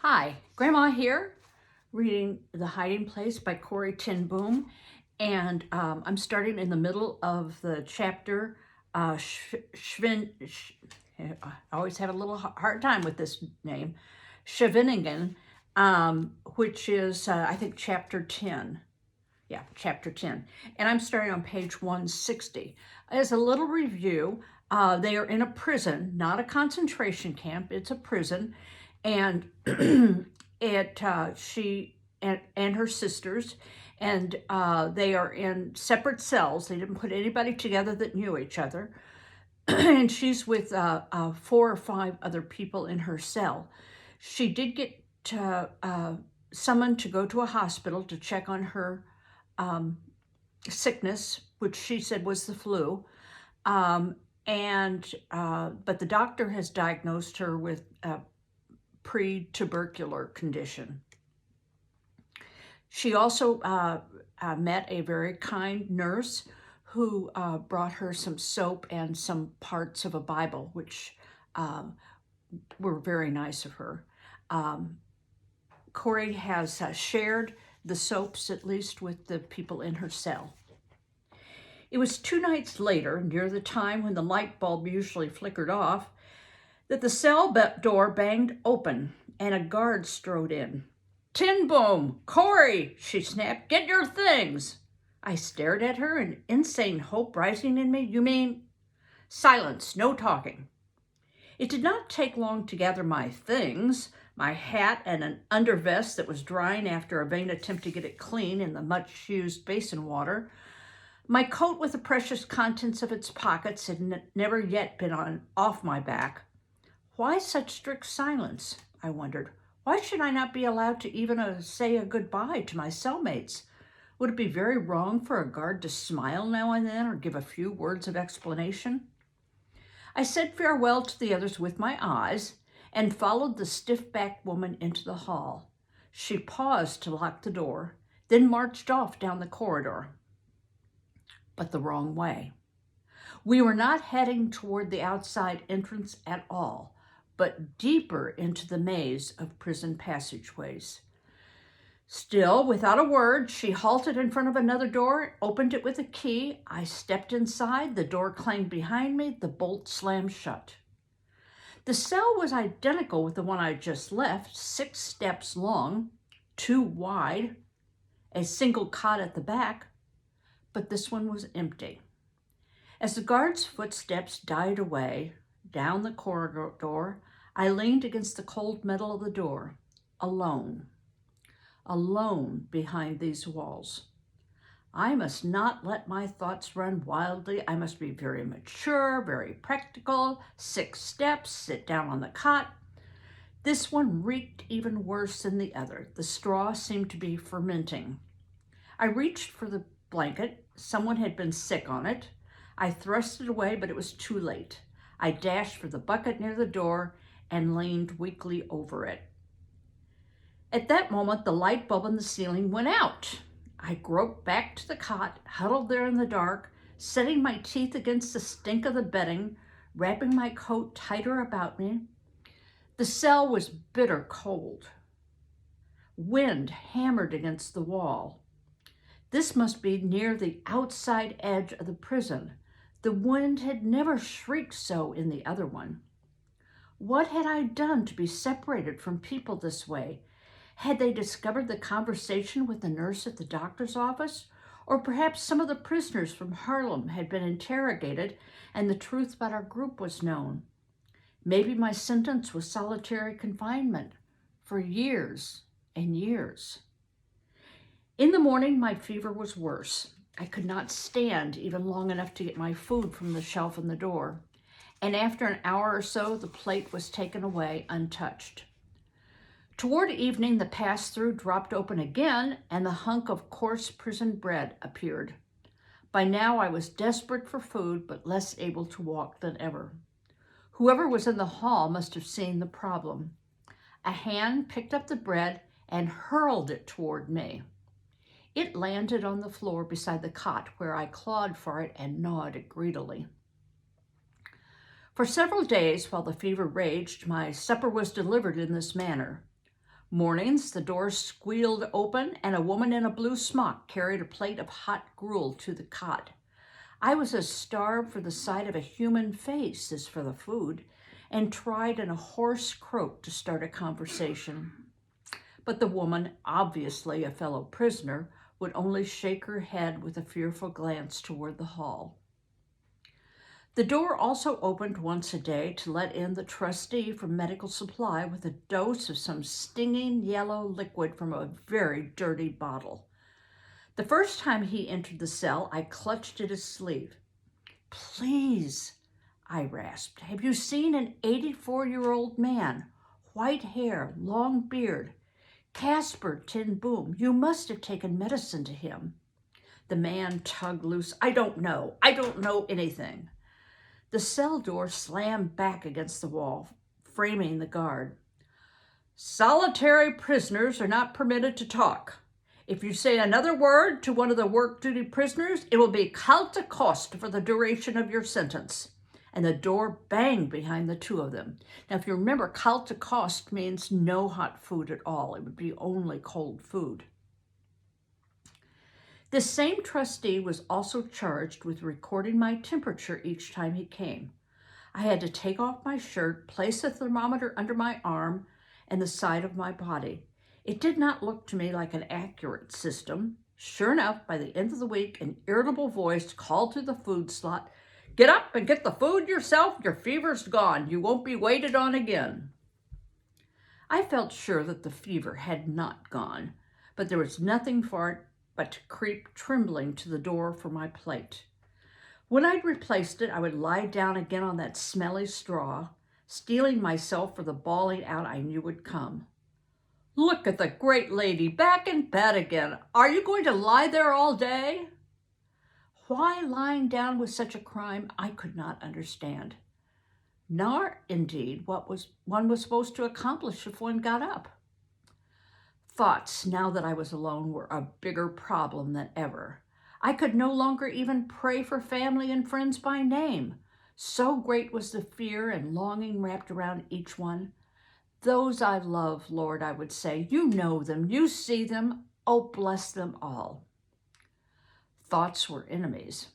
Hi, Grandma here, reading The Hiding Place by Corrie and I'm starting in the middle of the chapter. I always have a little hard time with this name, Scheveningen, which is, I think, chapter 10. Yeah, chapter 10. And I'm starting on page 160. As a little review, they are in a prison, not a concentration camp, it's a prison. And she and her sisters, and they are in separate cells. They didn't put anybody together that knew each other. And she's with 4 or 5 other people in her cell. She did get summoned to go to a hospital to check on her sickness, which she said was the flu. But the doctor has diagnosed her with pre-tubercular condition. She also met a very kind nurse who brought her some soap and some parts of a Bible, which were very nice of her. Corrie has shared the soaps, at least, with the people in her cell. It was 2 nights later, near the time when the light bulb usually flickered off, that the cell door banged open and a guard strode in. "Tin Boom! Corrie!" she snapped. "Get your things!" I stared at her, an insane hope rising in me. "You mean—" "Silence, no talking." It did not take long to gather my things, my hat and an undervest that was drying after a vain attempt to get it clean in the much-used basin water. My coat with the precious contents of its pockets had never yet been off my back. Why such strict silence? I wondered. Why should I not be allowed to even say a goodbye to my cellmates? Would it be very wrong for a guard to smile now and then or give a few words of explanation? I said farewell to the others with my eyes and followed the stiff-backed woman into the hall. She paused to lock the door, then marched off down the corridor. But the wrong way. We were not heading toward the outside entrance at all, but deeper into the maze of prison passageways. Still, without a word, she halted in front of another door, opened it with a key. I stepped inside, the door clanged behind me, the bolt slammed shut. The cell was identical with the one I just left, 6 steps long, 2 wide, a single cot at the back, but this one was empty. As the guard's footsteps died away down the corridor, I leaned against the cold metal of the door, alone behind these walls. I must not let my thoughts run wildly. I must be very mature, very practical. 6 steps, sit down on the cot. This one reeked even worse than the other. The straw seemed to be fermenting. I reached for the blanket. Someone had been sick on it. I thrust it away, but it was too late. I dashed for the bucket near the door and leaned weakly over it. At that moment, the light bulb on the ceiling went out. I groped back to the cot, huddled there in the dark, setting my teeth against the stink of the bedding, wrapping my coat tighter about me. The cell was bitter cold. Wind hammered against the wall. This must be near the outside edge of the prison. The wind had never shrieked so in the other one. What had I done to be separated from people this way? Had they discovered the conversation with the nurse at the doctor's office? Or perhaps some of the prisoners from Harlem had been interrogated and the truth about our group was known. Maybe my sentence was solitary confinement for years and years. In the morning, my fever was worse. I could not stand even long enough to get my food from the shelf in the door. And after an hour or so, the plate was taken away untouched. Toward evening, the pass-through dropped open again, and the hunk of coarse prison bread appeared. By now, I was desperate for food, but less able to walk than ever. Whoever was in the hall must have seen the problem. A hand picked up the bread and hurled it toward me. It landed on the floor beside the cot, where I clawed for it and gnawed it greedily. For several days, while the fever raged, my supper was delivered in this manner. Mornings, the door squealed open and a woman in a blue smock carried a plate of hot gruel to the cot. I was as starved for the sight of a human face as for the food, and tried in a hoarse croak to start a conversation. But the woman, obviously a fellow prisoner, would only shake her head with a fearful glance toward the hall. The door also opened once a day to let in the trustee from medical supply with a dose of some stinging yellow liquid from a very dirty bottle. The first time he entered the cell, I clutched at his sleeve. "Please," I rasped, "have you seen an 84-year-old man? White hair, long beard. Casper Ten Boom. You must have taken medicine to him." The man tugged loose. I don't know anything." The cell door slammed back against the wall, framing the guard. "Solitary prisoners are not permitted to talk. If you say another word to one of the work-duty prisoners, it will be kalte Kost for the duration of your sentence." And the door banged behind the two of them. Now, if you remember, kalte Kost means no hot food at all. It would be only cold food. This same trustee was also charged with recording my temperature each time he came. I had to take off my shirt, place a thermometer under my arm and the side of my body. It did not look to me like an accurate system. Sure enough, by the end of the week, an irritable voice called through the food slot, "Get up and get the food yourself. Your fever's gone. You won't be waited on again." I felt sure that the fever had not gone, but there was nothing for it but to creep trembling to the door for my plate. When I'd replaced it, I would lie down again on that smelly straw, steeling myself for the bawling out I knew would come. "Look at the great lady, back in bed again. Are you going to lie there all day?" Why lying down was such a crime, I could not understand. Nor, indeed, what one was supposed to accomplish if one got up. Thoughts, now that I was alone, were a bigger problem than ever. I could no longer even pray for family and friends by name. So great was the fear and longing wrapped around each one. "Those I love, Lord," I would say, "you know them, you see them. Oh, bless them all." Thoughts were enemies.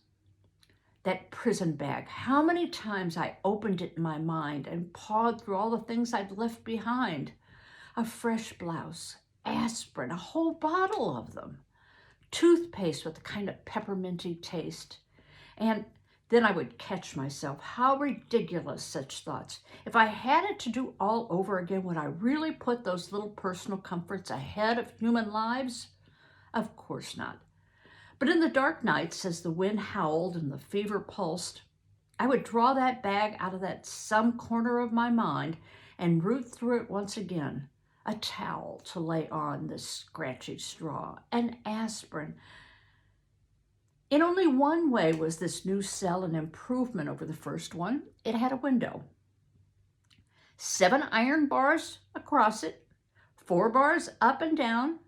That prison bag, how many times I opened it in my mind and pawed through all the things I'd left behind. A fresh blouse, aspirin, a whole bottle of them, toothpaste with a kind of pepperminty taste. And then I would catch myself. How ridiculous such thoughts. If I had it to do all over again, would I really put those little personal comforts ahead of human lives? Of course not. But in the dark nights, as the wind howled and the fever pulsed, I would draw that bag out of that some corner of my mind and root through it once again. A towel to lay on this scratchy straw, an aspirin. In only one way was this new cell an improvement over the first one. It had a window. 7 iron bars across it, 4 bars up and down.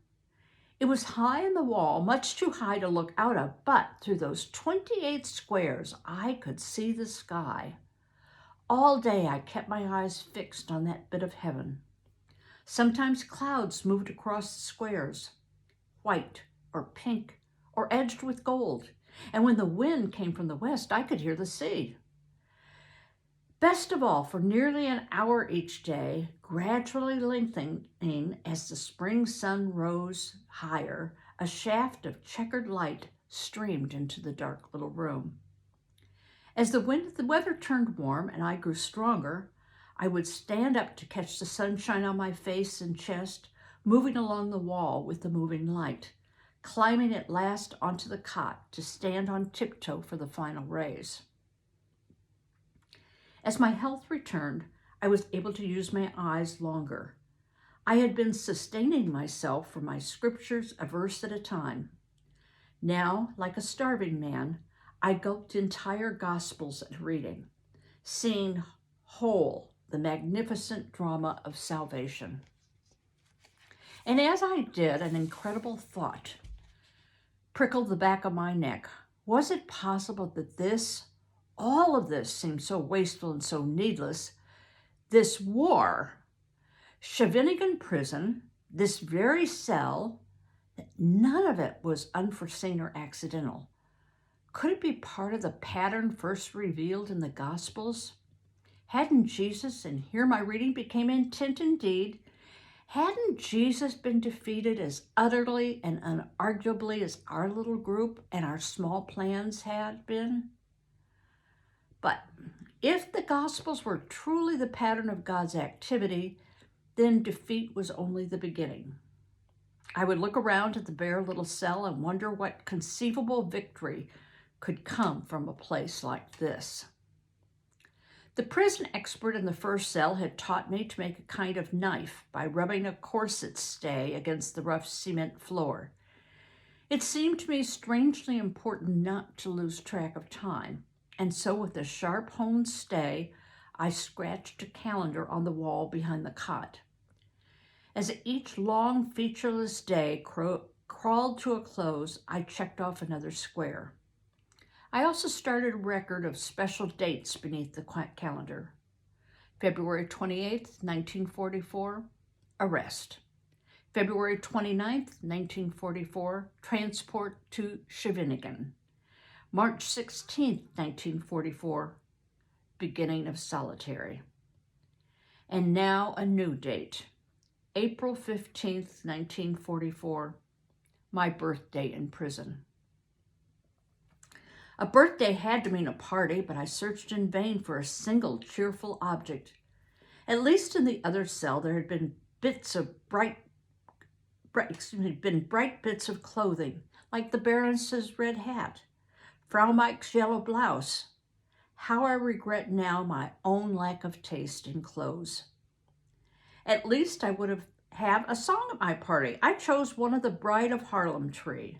It was high in the wall, much too high to look out of, but through those 28 squares, I could see the sky. All day I kept my eyes fixed on that bit of heaven. Sometimes clouds moved across the squares, white or pink or edged with gold. And when the wind came from the west, I could hear the sea. Best of all, for nearly an hour each day, gradually lengthening as the spring sun rose higher, a shaft of checkered light streamed into the dark little room. As the weather turned warm and I grew stronger, I would stand up to catch the sunshine on my face and chest, moving along the wall with the moving light, climbing at last onto the cot to stand on tiptoe for the final rays. As my health returned, I was able to use my eyes longer. I had been sustaining myself from my scriptures a verse at a time. Now, like a starving man, I gulped entire gospels at reading, seeing whole the magnificent drama of salvation. And as I did, an incredible thought prickled the back of my neck. Was it possible that all of this seemed so wasteful and so needless? This war, Scheveningen prison, This very cell, none of it was unforeseen or accidental. Could it be part of the pattern first revealed in the Gospels? Hadn't Jesus, and here my reading became intent indeed, hadn't Jesus been defeated as utterly and unarguably as our little group and our small plans had been? But if the Gospels were truly the pattern of God's activity, then defeat was only the beginning. I would look around at the bare little cell and wonder what conceivable victory could come from a place like this. The prison expert in the first cell had taught me to make a kind of knife by rubbing a corset stay against the rough cement floor. It seemed to me strangely important not to lose track of time, and so with a sharp-honed stay, I scratched a calendar on the wall behind the cot. As each long, featureless day crawled to a close, I checked off another square. I also started a record of special dates beneath the calendar. February 28th, 1944, arrest. February 29th, 1944, transport to Scheveningen. March 16th, 1944, beginning of solitary. And now a new date, April 15th, 1944, my birthday in prison. A birthday had to mean a party, but I searched in vain for a single cheerful object. At least in the other cell, there had been bright bits of clothing, like the Baroness's red hat, Frau Mike's yellow blouse. How I regret now my own lack of taste in clothes. At least I would have a song at my party. I chose one of the Bride of Harlem tree.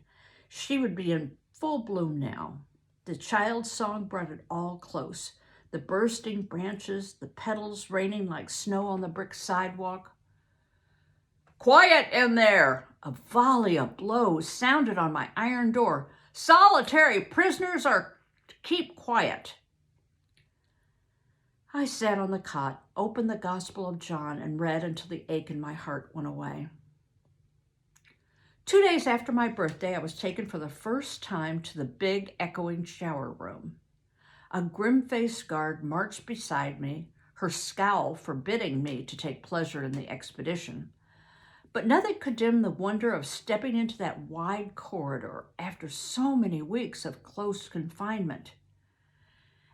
She would be in full bloom now. The child's song brought it all close. The bursting branches, the petals raining like snow on the brick sidewalk. Quiet in there! A volley of blows sounded on my iron door. Solitary prisoners are to keep quiet. I sat on the cot, opened the Gospel of John, and read until the ache in my heart went away. 2 days after my birthday, I was taken for the first time to the big, echoing shower room. A grim-faced guard marched beside me, her scowl forbidding me to take pleasure in the expedition. But nothing could dim the wonder of stepping into that wide corridor after so many weeks of close confinement.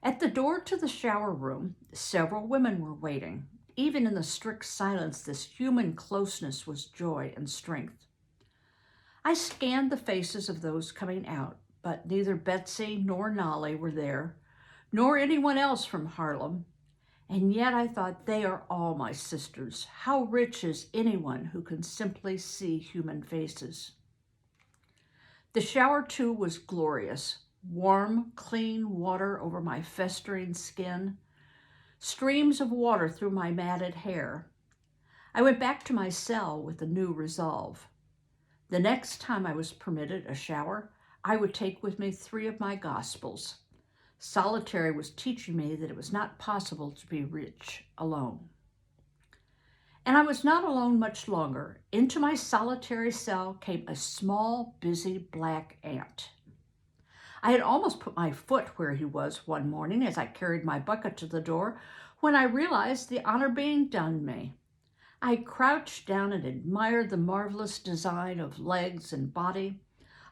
At the door to the shower room, several women were waiting. Even in the strict silence, this human closeness was joy and strength. I scanned the faces of those coming out, but neither Betsy nor Nolly were there, nor anyone else from Harlem. And yet I thought, they are all my sisters. How rich is anyone who can simply see human faces? The shower, too, was glorious. Warm, clean water over my festering skin, streams of water through my matted hair. I went back to my cell with a new resolve. The next time I was permitted a shower, I would take with me 3 of my Gospels. Solitary was teaching me that it was not possible to be rich alone. And I was not alone much longer. Into my solitary cell came a small, busy black ant. I had almost put my foot where he was one morning as I carried my bucket to the door when I realized the honor being done me. I crouched down and admired the marvelous design of legs and body.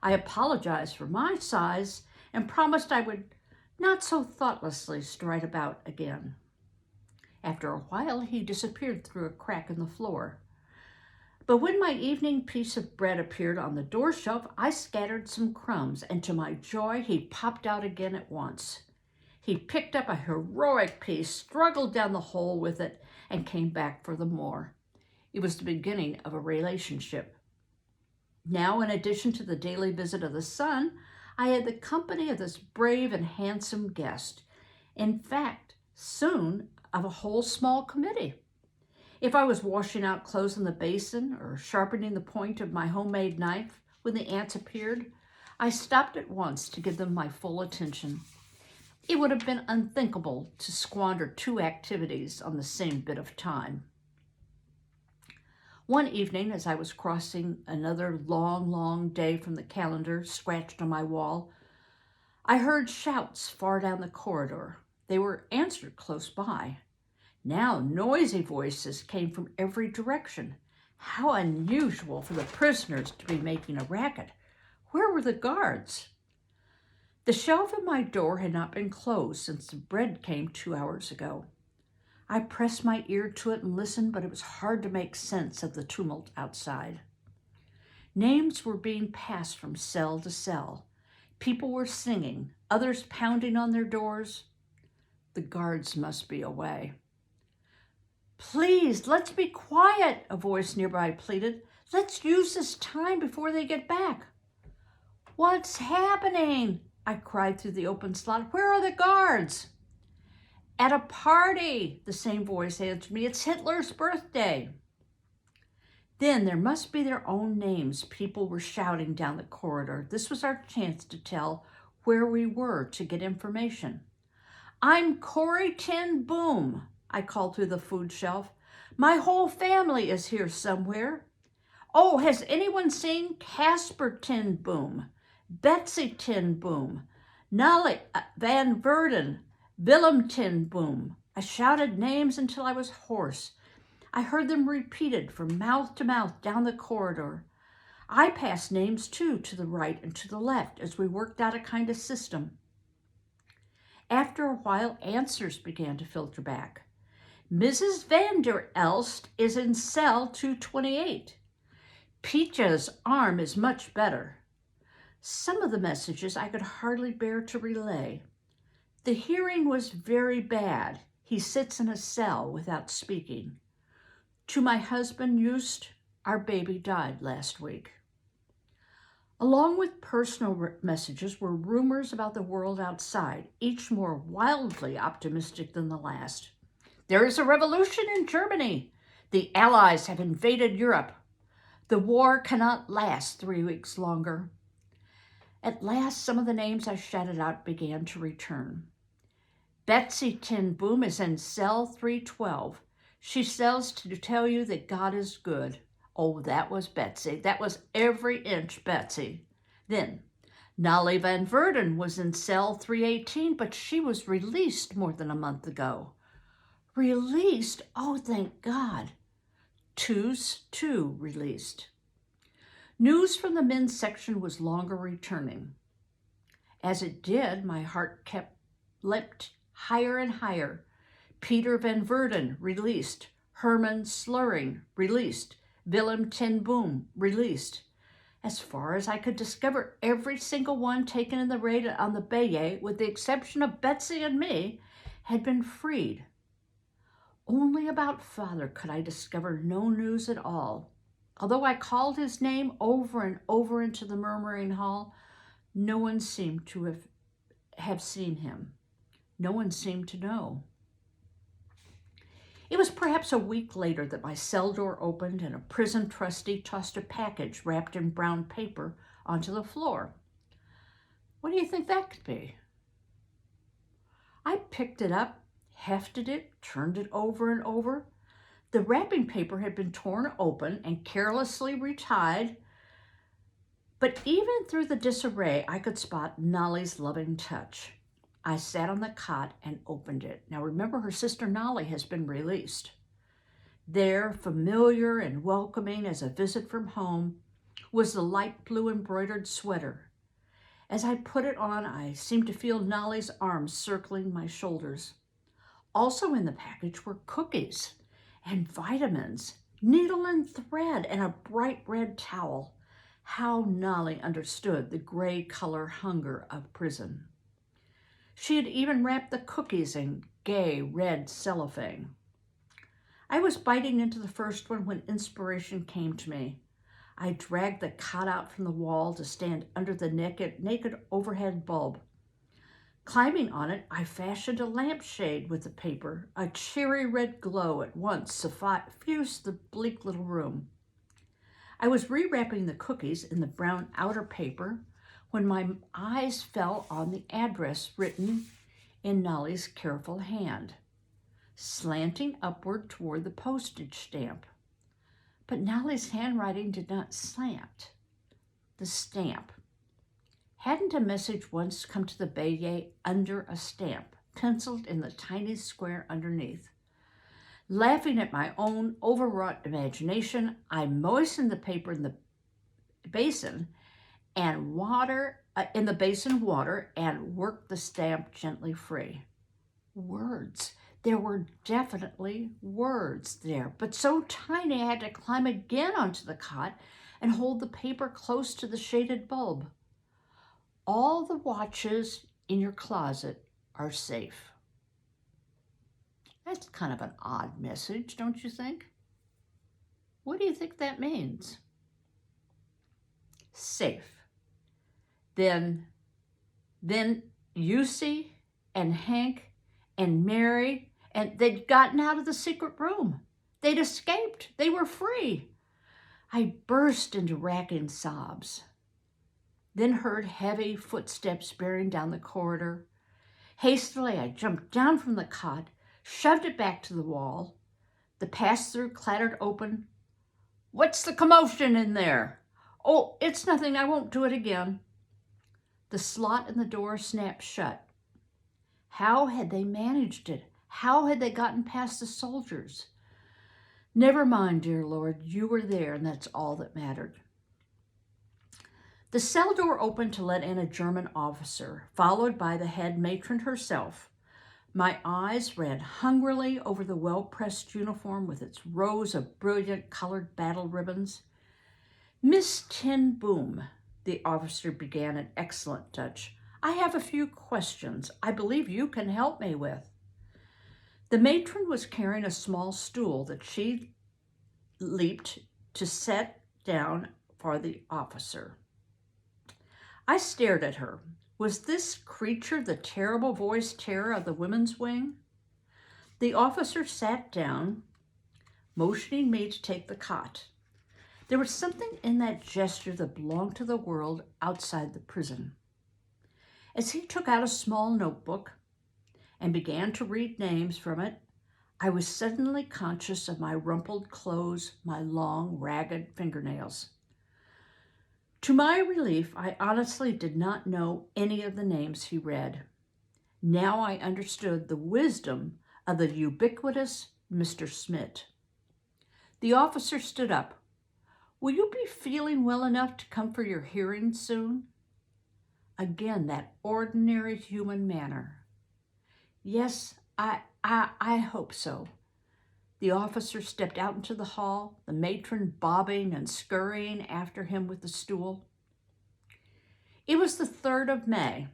I apologized for my size and promised I would not so thoughtlessly stride about again. After a while, he disappeared through a crack in the floor. But when my evening piece of bread appeared on the door shelf, I scattered some crumbs, and to my joy, he popped out again at once. He picked up a heroic piece, struggled down the hole with it, and came back for the more. It was the beginning of a relationship. Now, in addition to the daily visit of the sun, I had the company of this brave and handsome guest. In fact, soon of a whole small committee. If I was washing out clothes in the basin or sharpening the point of my homemade knife when the ants appeared, I stopped at once to give them my full attention. It would have been unthinkable to squander 2 activities on the same bit of time. One evening, as I was crossing another long, long day from the calendar scratched on my wall, I heard shouts far down the corridor. They were answered close by. Now noisy voices came from every direction. How unusual for the prisoners to be making a racket. Where were the guards? The shelf at my door had not been closed since the bread came 2 hours ago. I pressed my ear to it and listened, but it was hard to make sense of the tumult outside. Names were being passed from cell to cell. People were singing, others pounding on their doors. The guards must be away. "Please, let's be quiet," a voice nearby pleaded. "Let's use this time before they get back." "What's happening?" I cried through the open slot. "Where are the guards?" "At a party," the same voice answered me. "It's Hitler's birthday." Then there must be their own names. People were shouting down the corridor. This was our chance to tell where we were to get information. "I'm Corrie Tin Boom," I called through the food shelf. "My whole family is here somewhere. Oh, has anyone seen Casper Tin Boom, Betsy Tin Boom, Nolly Van Verden, Willem Tin Boom?" I shouted names until I was hoarse. I heard them repeated from mouth to mouth down the corridor. I passed names too to the right and to the left as we worked out a kind of system. After a while, answers began to filter back. "Mrs. van der Elst is in cell 228. Peacha's arm is much better." Some of the messages I could hardly bear to relay. "The hearing was very bad. He sits in a cell without speaking. To my husband, Just, our baby died last week." Along with personal messages were rumors about the world outside, each more wildly optimistic than the last. "There is a revolution in Germany. The Allies have invaded Europe. The war cannot last 3 weeks longer." At last, some of the names I shouted out began to return. "Betsy Tin Boom is in cell 312. She says to tell you that God is good." Oh, that was Betsy. That was every inch Betsy. Then, Nolly Van Verden was in cell 318, but she was released more than a month ago. Released? Oh, thank God. Two's two released. News from the men's section was longer returning. As it did, my heart leapt higher and higher. Peter Van Verden, released. Herman Slurring, released. Willem Tin Boom, released. As far as I could discover, every single one taken in the raid on the Bayeux, with the exception of Betsy and me, had been freed. Only about Father could I discover no news at all. Although I called his name over and over into the murmuring hall, no one seemed to have seen him. No one seemed to know. It was perhaps a week later that my cell door opened and a prison trustee tossed a package wrapped in brown paper onto the floor. What do you think that could be? I picked it up, hefted it, turned it over and over. The wrapping paper had been torn open and carelessly retied, but even through the disarray, I could spot Nolly's loving touch. I sat on the cot and opened it. Now remember, her sister Nolly has been released. There, familiar and welcoming as a visit from home, was the light blue embroidered sweater. As I put it on, I seemed to feel Nolly's arms circling my shoulders. Also in the package were cookies and vitamins, needle and thread, and a bright red towel. How Nolly understood the gray color hunger of prison. She had even wrapped the cookies in gay red cellophane. I was biting into the first one when inspiration came to me. I dragged the cot out from the wall to stand under the naked overhead bulb. Climbing on it, I fashioned a lampshade with the paper. A cheery red glow at once suffused the bleak little room. I was rewrapping the cookies in the brown outer paper when my eyes fell on the address written in Nolly's careful hand, slanting upward toward the postage stamp. But Nolly's handwriting did not slant. The stamp. Hadn't a message once come to the Bayet under a stamp, penciled in the tiny square underneath? Laughing at my own overwrought imagination, I moistened the paper in the basin and water and worked the stamp gently free. Words. There were definitely words there, but so tiny I had to climb again onto the cot and hold the paper close to the shaded bulb. All the watches in your closet are safe. That's kind of an odd message, don't you think? What do you think that means? Safe. Then Yussi and Hank and Mary, and they'd gotten out of the secret room. They'd escaped. They were free. I burst into racking sobs, then heard heavy footsteps bearing down the corridor. Hastily, I jumped down from the cot, shoved it back to the wall. The pass-through clattered open. "What's the commotion in there?" "Oh, it's nothing. I won't do it again." The slot in the door snapped shut. How had they managed it? How had they gotten past the soldiers? Never mind, dear Lord, you were there, and that's all that mattered. The cell door opened to let in a German officer, followed by the head matron herself. My eyes ran hungrily over the well-pressed uniform with its rows of brilliant colored battle ribbons. "Miss Ten Boom," the officer began in excellent Dutch, "I have a few questions I believe you can help me with." The matron was carrying a small stool that she leaped to set down for the officer. I stared at her. Was this creature the terrible voiced terror of the women's wing? The officer sat down, motioning me to take the cot. There was something in that gesture that belonged to the world outside the prison. As he took out a small notebook and began to read names from it, I was suddenly conscious of my rumpled clothes, my long, ragged fingernails. To my relief, I honestly did not know any of the names he read. Now I understood the wisdom of the ubiquitous Mr. Smith. The officer stood up. "Will you be feeling well enough to come for your hearing soon?" Again, that ordinary human manner. "Yes, I hope so." The officer stepped out into the hall, the matron bobbing and scurrying after him with the stool. It was the 3rd of May.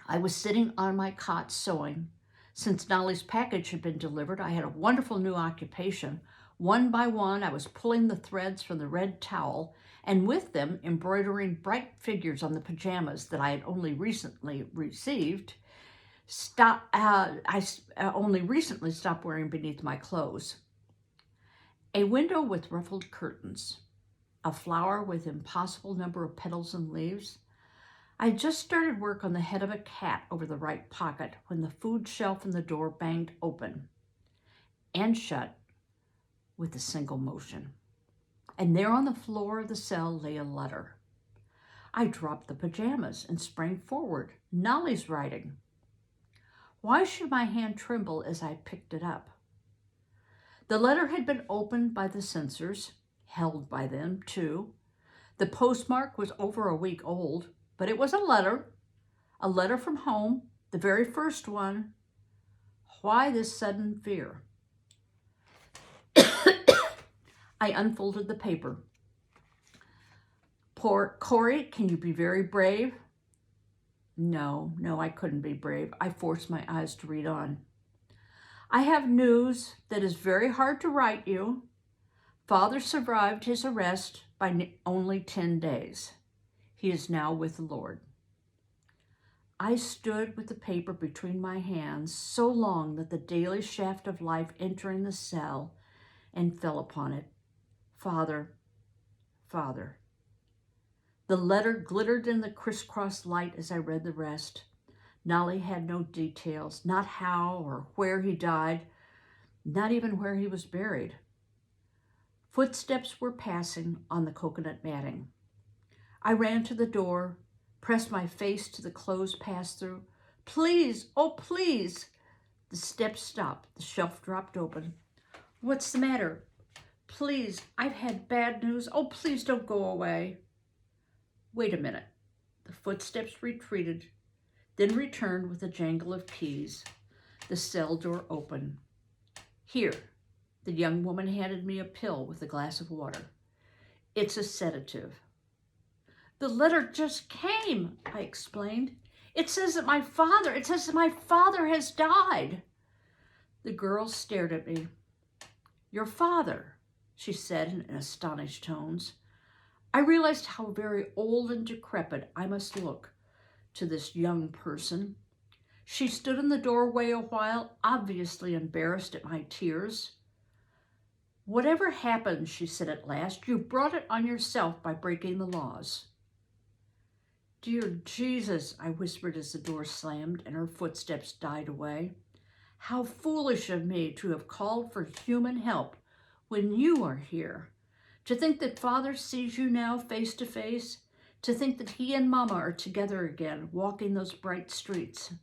I was sitting on my cot sewing. Since Nolly's package had been delivered, I had a wonderful new occupation. One by one, I was pulling the threads from the red towel and with them embroidering bright figures on the pajamas that I had only recently received. I only recently stopped wearing beneath my clothes. A window with ruffled curtains, a flower with impossible number of petals and leaves. I had just started work on the head of a cat over the right pocket when the food shelf in the door banged open and shut with a single motion. And there on the floor of the cell lay a letter. I dropped the pajamas and sprang forward. Nolly's writing. Why should my hand tremble as I picked it up? The letter had been opened by the censors, held by them too. The postmark was over a week old, but it was a letter from home, the very first one. Why this sudden fear? I unfolded the paper. "Poor Corrie, can you be very brave?" No, I couldn't be brave. I forced my eyes to read on. "I have news that is very hard to write you. Father survived his arrest by only 10 days. He is now with the Lord." I stood with the paper between my hands so long that the daily shaft of life entering the cell and fell upon it. Father, Father. The letter glittered in the crisscross light as I read the rest. Nolly had no details, not how or where he died, not even where he was buried. Footsteps were passing on the coconut matting. I ran to the door, pressed my face to the closed pass-through. Please, oh please. The steps stopped. The shelf dropped open. What's the matter? Please, I've had bad news. Oh, please don't go away. Wait a minute. The footsteps retreated, then returned with a jangle of keys. The cell door opened. Here, the young woman handed me a pill with a glass of water. It's a sedative. The letter just came, I explained. It says that my father has died. The girl stared at me. Your father, she said in astonished tones. I realized how very old and decrepit I must look to this young person. She stood in the doorway a while, obviously embarrassed at my tears. Whatever happened, she said at last, you brought it on yourself by breaking the laws. Dear Jesus, I whispered as the door slammed and her footsteps died away. How foolish of me to have called for human help when you are here. To think that Father sees you now face to face. To think that he and Mama are together again, walking those bright streets.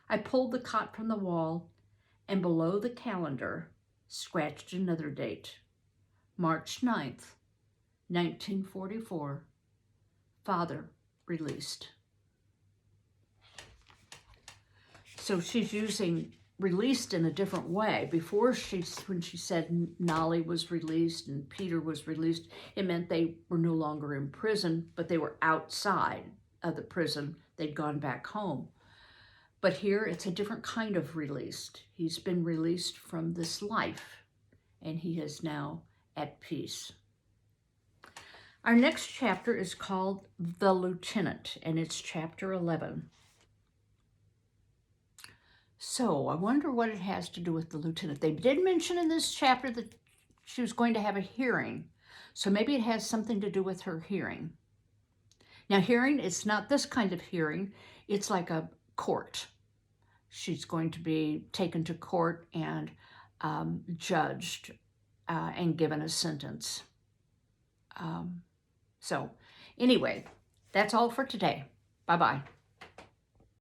I pulled the cot from the wall and below the calendar scratched another date. March 9th, 1944. Father released. So she's using released in a different way. Before, when she said Nolly was released and Peter was released, it meant they were no longer in prison, but they were outside of the prison. They'd gone back home. But here it's a different kind of released. He's been released from this life, and he is now at peace. Our next chapter is called The Lieutenant, and it's chapter 11. So I wonder what it has to do with the lieutenant. They did mention in this chapter that she was going to have a hearing. So maybe it has something to do with her hearing. Now hearing, it's not this kind of hearing. It's like a court. She's going to be taken to court and judged and given a sentence. So anyway, that's all for today. Bye-bye.